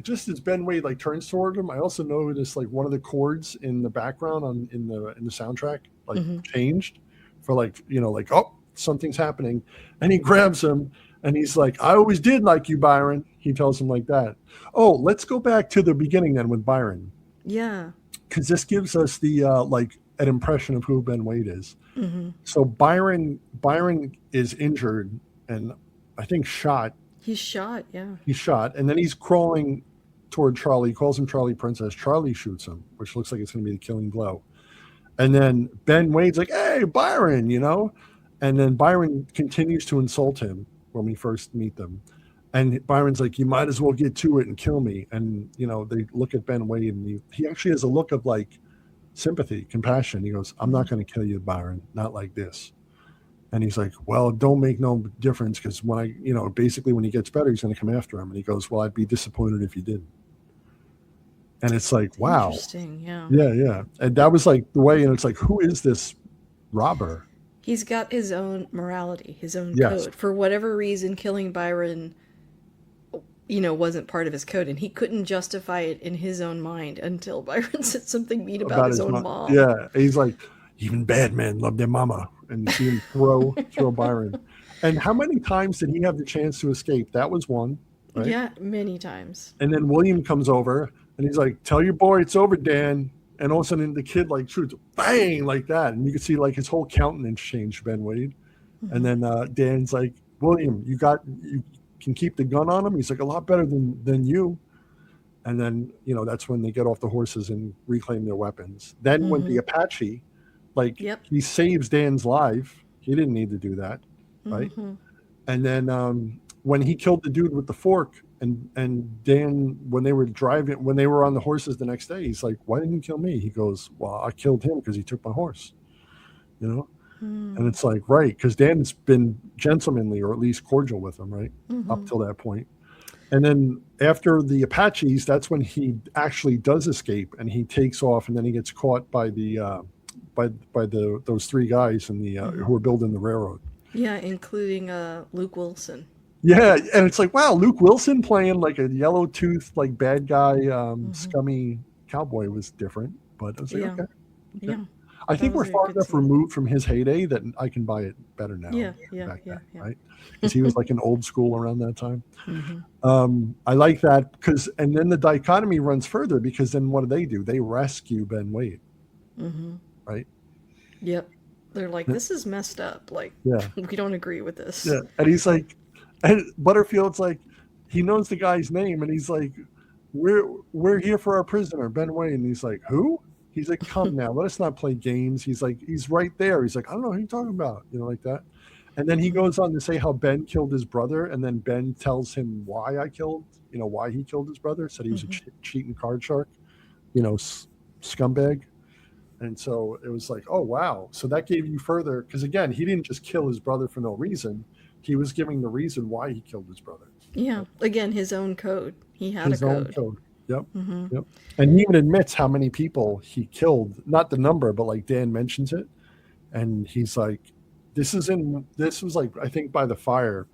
just as Ben Wade like turns toward him, I also noticed like one of the chords in the background in the soundtrack like Hmm. changed for like like, oh, something's happening, and he grabs him and he's like, I always did like you, Byron. He tells him like that. Oh, let's go back to the beginning then with Byron, Yeah. because this gives us the like an impression of who Ben Wade is. Hmm. So Byron is injured, and I think, shot. He's shot, yeah. He's shot, and then he's crawling toward Charlie. He calls him Charlie Princess. Charlie shoots him, which looks like it's going to be the killing blow. And then Ben Wade's like, "Hey, Byron," and then Byron continues to insult him when we first meet them. And Byron's like, "You might as well get to it and kill me." And, they look at Ben Wade, and he actually has a look of like sympathy, compassion. He goes, "I'm not going to kill you, Byron, not like this." And he's like, "Well, it don't make no difference, because when basically when he gets better, he's going to come after him." And he goes, "Well, I'd be disappointed if you didn't." And it's like, wow. Interesting, yeah. Yeah. And that was like the way, and it's like, who is this robber? He's got his own morality, his own Yes. code. For whatever reason, killing Byron, wasn't part of his code, and he couldn't justify it in his own mind until Byron said something mean about his own mom. Yeah, he's like, even bad men love their mama, and you see him throw Byron. And how many times did he have the chance to escape? That was one, right? Yeah, many times. And then William comes over, and he's like, "Tell your boy it's over, Dan." And all of a sudden, the kid like shoots, bang, like that, and you can see like his whole countenance change, Ben Wade. Mm-hmm. And then Dan's like, "William, you can keep the gun on him." He's like, "A lot better than you." And then, that's when they get off the horses and reclaim their weapons. Then when the Apache, he saves Dan's life. He didn't need to do that, right? Mm-hmm. And then when he killed the dude with the fork, and Dan, when they were on the horses the next day, he's like, "Why didn't you kill me?" He goes, "Well, I killed him because he took my horse." And it's like, right, because Dan's been gentlemanly, or at least cordial with him, right, up till that point. And then after the Apaches, that's when he actually does escape, and he takes off, and then he gets caught by the those three guys in the who were building the railroad. Yeah, including Luke Wilson. Yeah, and it's like, wow, Luke Wilson playing like a yellow-toothed, like bad guy, scummy cowboy was different, but I was like, okay. Yeah. I think we're far enough removed from his heyday that I can buy it better now. Yeah. Right? Because he was like an old school around that time. Mm-hmm. I like that and then the dichotomy runs further, because then what do? They rescue Ben Wade. Mm-hmm. Right? Yep. They're like, "This is messed up. Like, we don't agree with this." Yeah. And he's like, and Butterfield's like, he knows the guy's name, and he's like, we're here for our prisoner, Ben Wade. And he's like, "Who?" He's like, "Come now, let us not play games." He's like, he's right there. He's like, "I don't know who you're talking about," like that. And then he goes on to say how Ben killed his brother, and then Ben tells him why he killed his brother. Said he was a cheating card shark, scumbag. And so it was like, oh wow. So that gave you further, because again, he didn't just kill his brother for no reason. He was giving the reason why he killed his brother. Yeah. Again, his own code. He had his own code. Yep. Mm-hmm. Yep. And he even admits how many people he killed. Not the number, but like Dan mentions it. And he's like, this was like, I think by the fire.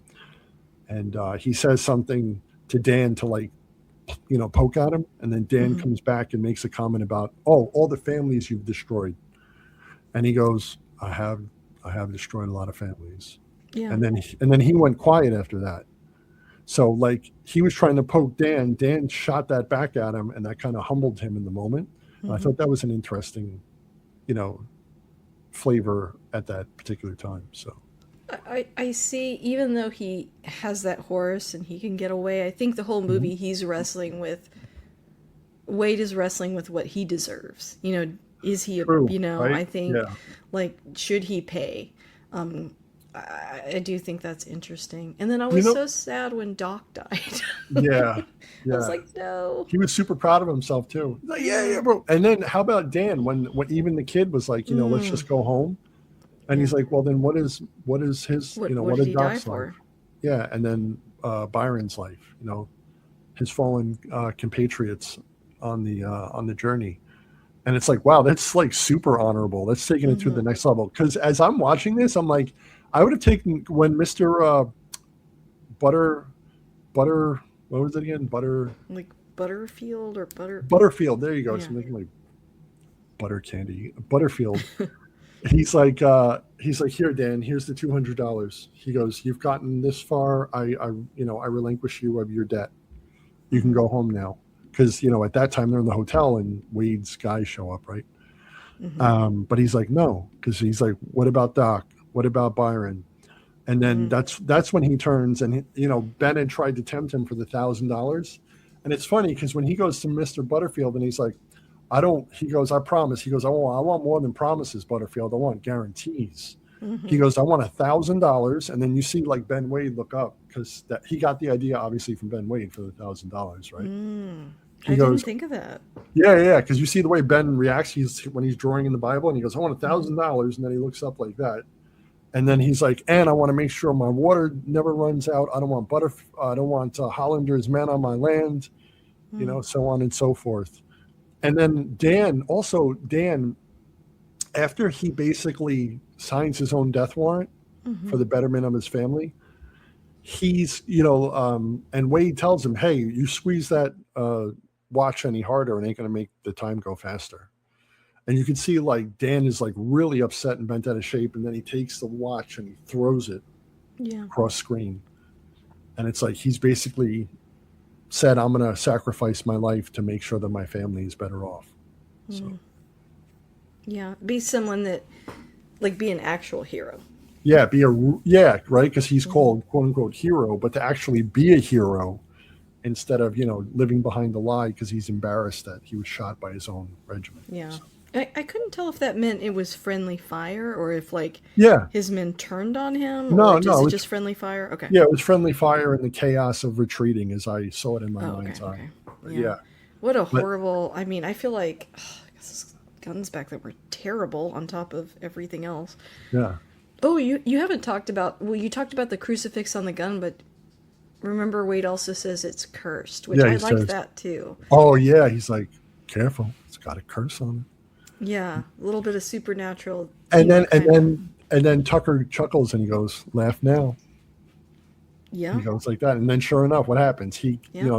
And he says something to Dan to like, poke at him. And then Dan comes back and makes a comment about, all the families you've destroyed. And he goes, I have destroyed a lot of families. Yeah. And then he went quiet after that. So like he was trying to poke Dan. Dan shot that back at him, and that kind of humbled him in the moment. Mm-hmm. I thought that was an interesting, flavor at that particular time. So I see, even though he has that horse and he can get away, I think the whole movie Wade is wrestling with what he deserves. Is he, True, right? I think, like, should he pay? I do think that's interesting. And then I was so sad when Doc died. Yeah. I was like, no. He was super proud of himself too. He's like, yeah, bro. And then how about Dan when even the kid was like, let's just go home. And he's like, well, then what is his, what is Doc's life? Yeah. And then Byron's life, his fallen compatriots on the journey. And it's like, wow, that's like super honorable. That's taking it to the next level. Because as I'm watching this, I'm like, I would have taken when Mr. Butter, what was it again? Like Butterfield or Butter? Butterfield, there you go. Yeah. Something like butter candy. Butterfield. He's like, here, Dan, here's the $200. He goes, you've gotten this far. I relinquish you of your debt. You can go home now. Because, at that time they're in the hotel and Wade's guys show up, right? Mm-hmm. But he's like, no, because he's like, what about Doc? What about Byron? And then that's when he turns, and Ben had tried to tempt him for the $1,000. And it's funny because when he goes to Mr. Butterfield and he's like, I don't, he goes, I promise. He goes, oh, I want more than promises, Butterfield. I want guarantees. He goes, I want $1,000. And then you see like Ben Wade look up because that he got the idea obviously from Ben Wade for the $1,000, right? I didn't think of that. Yeah. Because you see the way Ben reacts when he's drawing in the Bible, and he goes, I want $1,000. And then he looks up like that. And then he's like, and I want to make sure my water never runs out. I don't want I don't want Hollander's men on my land, so on and so forth. And then Dan, after he basically signs his own death warrant for the betterment of his family, he's, and Wade tells him, hey, you squeeze that watch any harder and ain't going to make the time go faster. And you can see like Dan is like really upset and bent out of shape. And then he takes the watch and he throws it across screen. And it's like, he's basically said, I'm going to sacrifice my life to make sure that my family is better off. So. Yeah. Be someone that like be an actual hero. Yeah. Right. Cause he's called quote unquote hero, but to actually be a hero instead of, living behind the lie because he's embarrassed that he was shot by his own regiment. Yeah. So. I couldn't tell if that meant it was friendly fire or if like his men turned on him. No, or it was just friendly fire. Okay. Yeah, it was friendly fire in the chaos of retreating as I saw it in my mind's eye. Okay. Yeah. What a horrible, I feel like those guns back then were terrible on top of everything else. Yeah. Oh, you haven't talked about, you talked about the crucifix on the gun, but remember Wade also says it's cursed, which I like that too. Oh yeah, he's like, careful, it's got a curse on it. Yeah, a little bit of supernatural. And then Tucker chuckles and he goes, "Laugh now." Yeah. He goes like that, and then sure enough, what happens?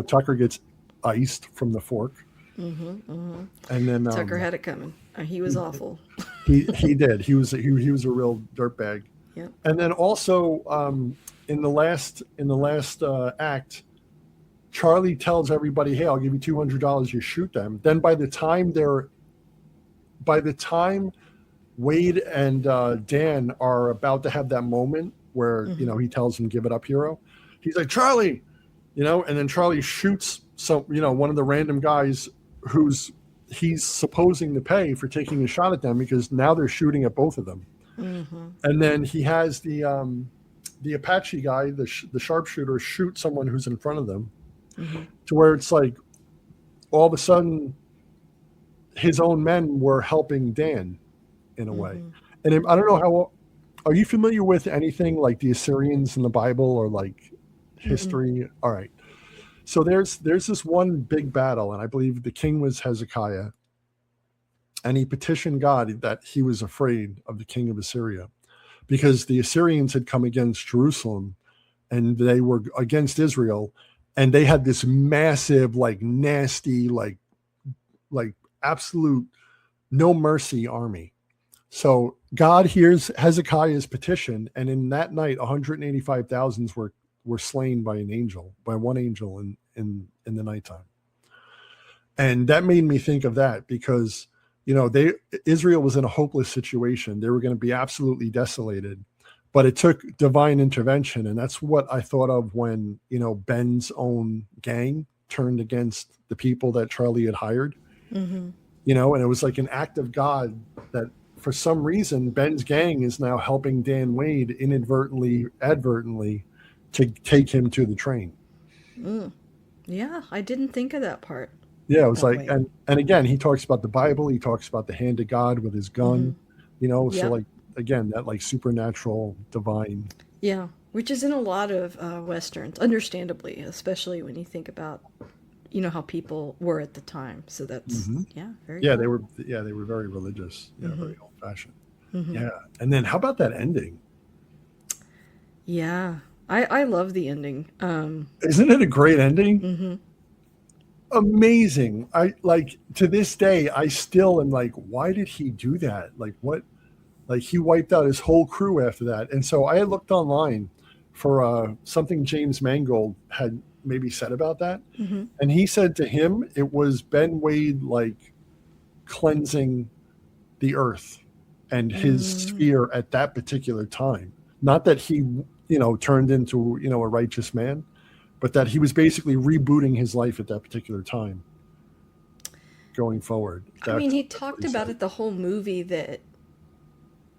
Tucker gets iced from the fork. And then Tucker had it coming. He was awful. He did. He was a real dirtbag. Yeah. And then also in the last act, Charlie tells everybody, "Hey, I'll give you $200. You shoot them." Then by the time Wade and Dan are about to have that moment where, he tells him, "Give it up, hero." He's like, "Charlie," and then Charlie shoots one of the random guys who's he's supposing to pay for taking a shot at them because now they're shooting at both of them. And then he has the Apache guy, the sharpshooter, shoot someone who's in front of them to where it's like all of a sudden his own men were helping Dan in a way. And I don't know are you familiar with anything like the Assyrians in the Bible or like history? All right. So there's this one big battle, and I believe the king was Hezekiah, and he petitioned God that he was afraid of the king of Assyria because the Assyrians had come against Jerusalem and they were against Israel, and they had this massive, like nasty, like absolute no mercy army. So God hears Hezekiah's petition, and in that night 185,000 were slain by one angel in the nighttime. And that made me think of that because Israel was in a hopeless situation. They were going to be absolutely desolated, but it took divine intervention. And that's what I thought of when Ben's own gang turned against the people that Charlie had hired. And it was like an act of God that for some reason Ben's gang is now helping Dan Wade advertently to take him to the train. Yeah, I didn't think of that part. Yeah, it was like, and again, he talks about the Bible. He talks about the hand of God with his gun, So like, again, that like supernatural divine. Yeah, which is in a lot of Westerns, understandably, especially when you think about, how people were at the time. So that's, very cool. They were very religious, very old fashioned. Yeah. And then how about that ending? Yeah. I love the ending. Isn't it a great ending? Amazing. I like to this day, I still am like, why did he do that? Like what? Like he wiped out his whole crew after that. And so I looked online for something James Mangold had maybe said about that. And he said to him, it was Ben Wade like cleansing the earth and his sphere at that particular time. Not that he turned into, a righteous man, but that he was basically rebooting his life at that particular time going forward. I mean, he That's what talked he about said. it the whole movie that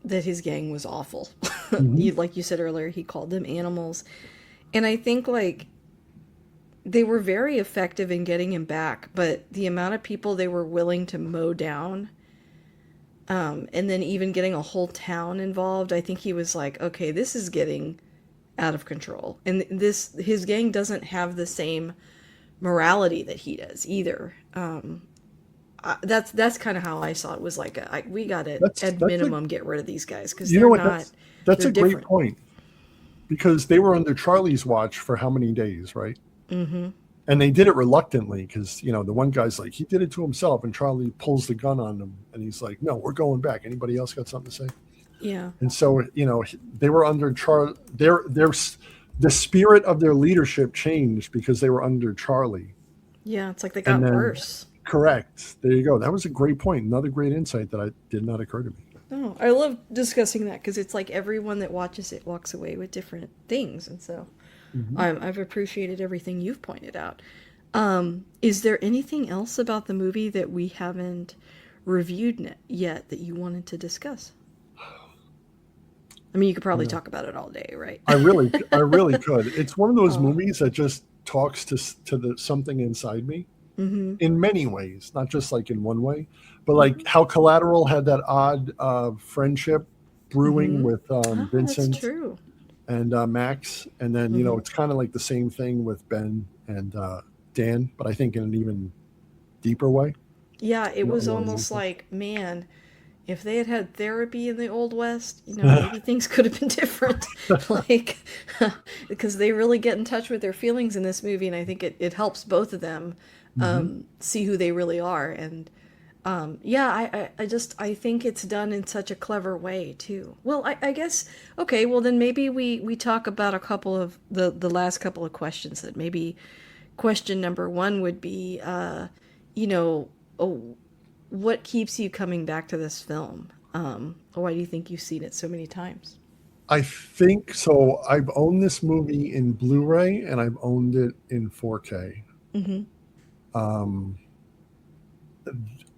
his gang was awful. Hmm. Like you said earlier, he called them animals. And I think like they were very effective in getting him back, but the amount of people they were willing to mow down, and then even getting a whole town involved, I think he was like, okay, this is getting out of control. And his gang doesn't have the same morality that he does either. That's kind of how I saw it. Was like we got to at That's a minimum get rid of these guys because you know they're what not that's they're a great different. point, because they were under Charlie's watch for how many days, right? Mm-hmm. And they did it reluctantly because the one guy's like, he did it to himself, and Charlie pulls the gun on him, and he's like, no, we're going back. Anybody else got something to say? Yeah, And so they were under the spirit of their leadership changed because they were under Charlie. yeah. It's like they And got then, worse. correct, there you go. That was a great point. Another great insight that I did not occur to me. Oh, I love discussing that because it's like everyone that watches it walks away with different things, and so Hmm. I've appreciated everything you've pointed out. Is there anything else about the movie that we haven't reviewed yet that you wanted to discuss? I mean, you could probably Yeah. talk about it all day, right? I really could. It's one of those Oh. movies that just talks to the something inside me Mm-hmm. in many ways, not just like in one way, but like Mm-hmm. how Collateral had that odd friendship brewing Mm-hmm. with Oh, that's Vincent true. and Max, and then Mm-hmm. it's kind of like the same thing with Ben and Dan, but I think in an even deeper way. Yeah, it was Along almost those lines. like, man, if they had had therapy in the Old West, maybe things could have been different. Like, because they really get in touch with their feelings in this movie, and I think it helps both of them Hmm. see who they really are. And yeah, I think it's done in such a clever way too. Well, I guess okay. Well, then maybe we talk about a couple of the last couple of questions. That maybe question number one would be, you know, oh, what keeps you coming back to this film? Why do you think you've seen it so many times? I think so. I've owned this movie in Blu-ray and I've owned it in 4K. Mm-hmm. Um,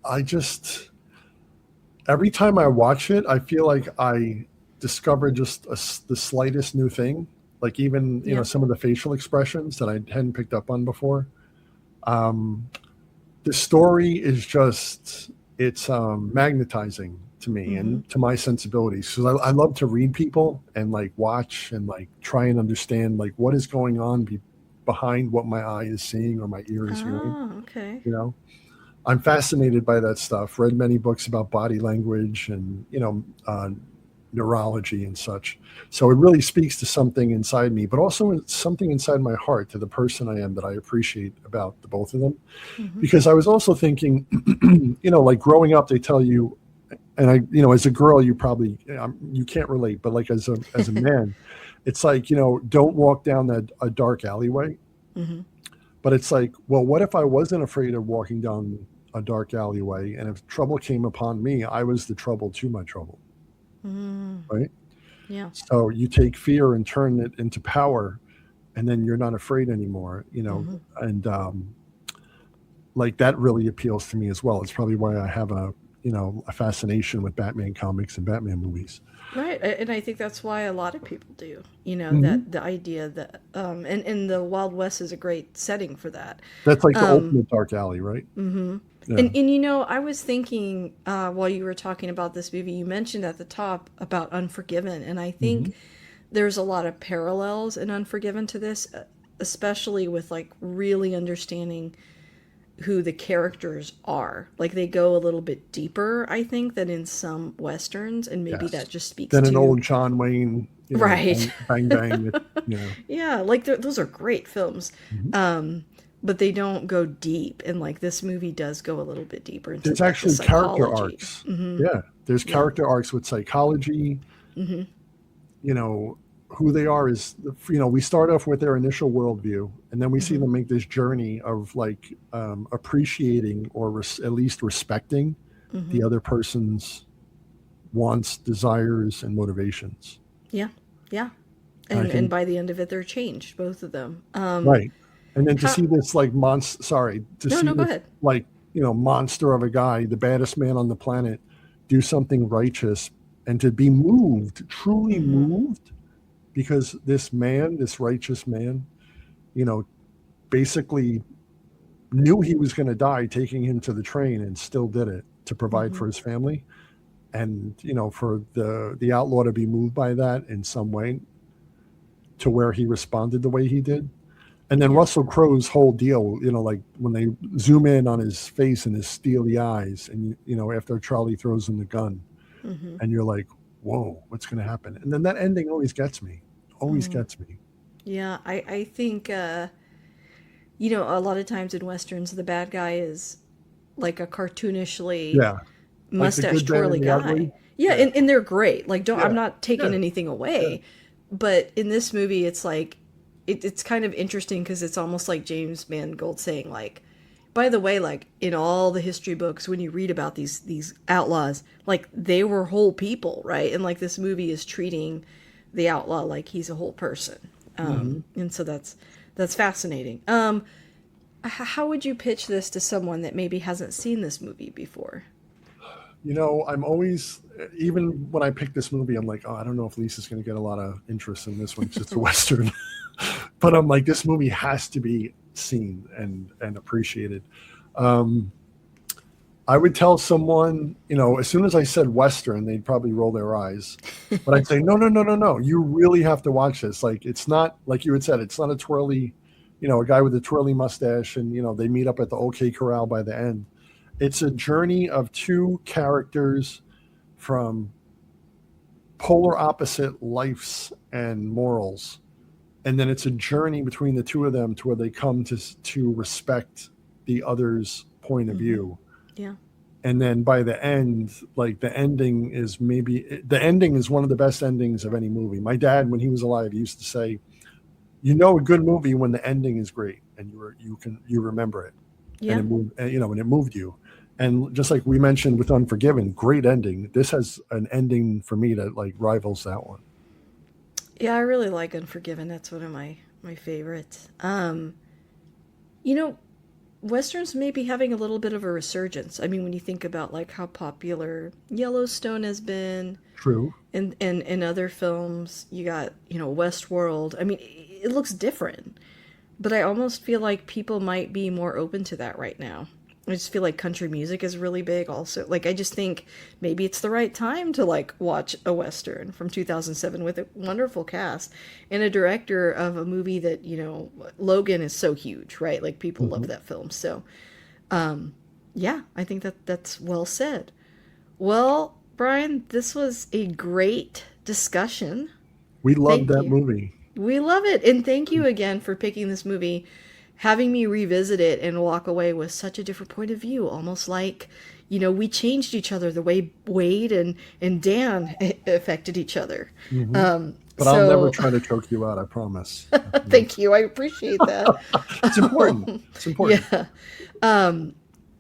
I just every time I watch it, I feel like I discover just the slightest new thing. Like even Yeah. some of the facial expressions that I hadn't picked up on before. Um, the story is just it's magnetizing to me Mm-hmm. and to my sensibilities. So I love to read people and like watch and like try and understand like what is going on behind what my eye is seeing or my ear is hearing. Oh, okay. You know, I'm fascinated by that stuff. Read many books about body language and neurology and such. So it really speaks to something inside me, but also something inside my heart to the person I am that I appreciate about the both of them. Mm-hmm. Because I was also thinking, like growing up, they tell you, and I, as a girl, you probably you can't relate, but like as a man, it's like don't walk down a dark alleyway. Mm-hmm. But it's like, well, what if I wasn't afraid of walking down a dark alleyway, and if trouble came upon me, I was the trouble to my trouble, Mm-hmm. right? Yeah. So you take fear and turn it into power, and then you're not afraid anymore, Mm-hmm. and like that really appeals to me as well. It's probably why I have a fascination with Batman comics and Batman movies. Right, and I think that's why a lot of people do. Hmm. That the idea that and the Wild West is a great setting for that. That's like the Um, ultimate dark alley, right? mm-hmm. Yeah. And I was thinking while you were talking about this movie, you mentioned at the top about Unforgiven, and I Hmm. think there's a lot of parallels in Unforgiven to this, especially with like really understanding who the characters are. Like they go a little bit deeper, I think, than in some westerns, and maybe that Yes. just speaks Then an to old John Wayne, right. bang bang. You Yeah, like those are great films. know. But they don't go deep, and like this movie does go a little bit deeper into There's like the actually character psychology. arcs. Mm-hmm. Yeah, there's Yeah. character arcs with psychology. Mm-hmm. You know, who they are is, we start off with their initial worldview, and then we see Mm-hmm. them make this journey of like appreciating or at least respecting Mm-hmm. the other person's wants, desires, and motivations. Yeah. Yeah. And I And think by the end of it, they're changed, both of them. right. And then to How, see this like monster, sorry, to no, see no, go this ahead. like, monster of a guy, the baddest man on the planet, do something righteous, and to be moved, truly Mm-hmm. moved, because this man, this righteous man, you know, basically knew he was going to die taking him to the train and still did it to provide Mm-hmm. for his family. And, for the outlaw to be moved by that in some way to where he responded the way he did. And then Yeah. Russell Crowe's whole deal, like when they zoom in on his face and his steely eyes, and after Charlie throws him the gun, Mm-hmm. and you're like, "Whoa, what's going to happen?" And then that ending always gets me, always Mm. gets me. Yeah, I think a lot of times in westerns, the bad guy is like a cartoonishly Yeah, like the mustache good, bad, twirly and the ugly. guy. Yeah, Yeah, and they're great. Like, don't I'm yeah, not taking yeah, anything yeah. away, but in this movie, it's like it's kind of interesting because it's almost like James Mangold saying like, by the way, like in all the history books, when you read about these outlaws, like they were whole people, right? And like this movie is treating the outlaw like he's a whole person, hmm and so that's fascinating. How would you pitch this to someone that maybe hasn't seen this movie before? I'm always, even when I pick this movie, I'm like, oh, I don't know if Lisa's going to get a lot of interest in this one because it's a Western. But I'm like, this movie has to be seen and appreciated. Um, I would tell someone, as soon as I said Western, they'd probably roll their eyes. But I'd say, no, no, no, no, no. You really have to watch this. Like, it's not, like you had said, it's not a twirly, a guy with a twirly mustache and, they meet up at the OK Corral by the end. It's a journey of two characters from polar opposite lives and morals. And then it's a journey between the two of them to where they come to respect the other's point of Mm-hmm. view. Yeah. And then by the end, like the ending is one of the best endings of any movie. My dad, when he was alive, used to say, a good movie when the ending is great and you remember it, and Yeah. it moved, and it moved you. And just like we mentioned with Unforgiven, great ending. This has an ending for me that like rivals that one. Yeah, I really like Unforgiven. That's one of my favorites. You know, westerns may be having a little bit of a resurgence. I mean, when you think about like how popular Yellowstone has been, True. and other films, you got Westworld. I mean, it looks different, but I almost feel like people might be more open to that right now. I just feel like country music is really big also. Like I just think maybe it's the right time to like watch a western from 2007 with a wonderful cast and a director of a movie that, Logan is so huge, right? Like people love hmm that film. So, yeah, I think that's well said. Well, Brian, this was a great discussion. We loved Thank that you. movie. We love it. And thank you again for picking this movie, having me revisit it and walk away with such a different point of view, almost like, we changed each other the way Wade and Dan affected each other. hmm But I'll never So try to choke you out. I promise. thank you. I appreciate that. It's important. It's important. Yeah.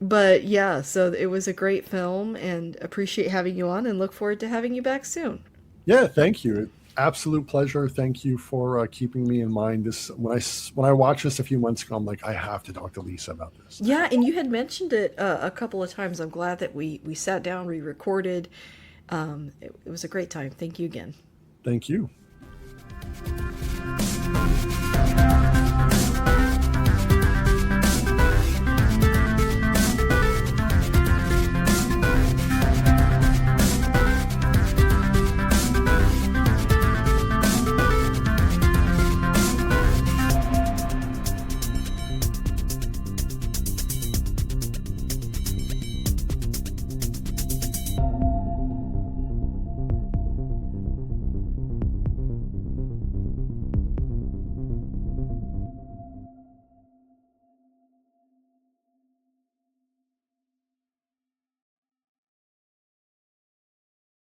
But yeah, so it was a great film and appreciate having you on and look forward to having you back soon. Yeah. Thank you. Absolute pleasure. Thank you for keeping me in mind. This when I watched this a few months ago, I'm like, I have to talk to Lisa about this. Yeah, and you had mentioned it a couple of times. I'm glad that we sat down, we recorded. It was a great time. Thank you again. Thank you.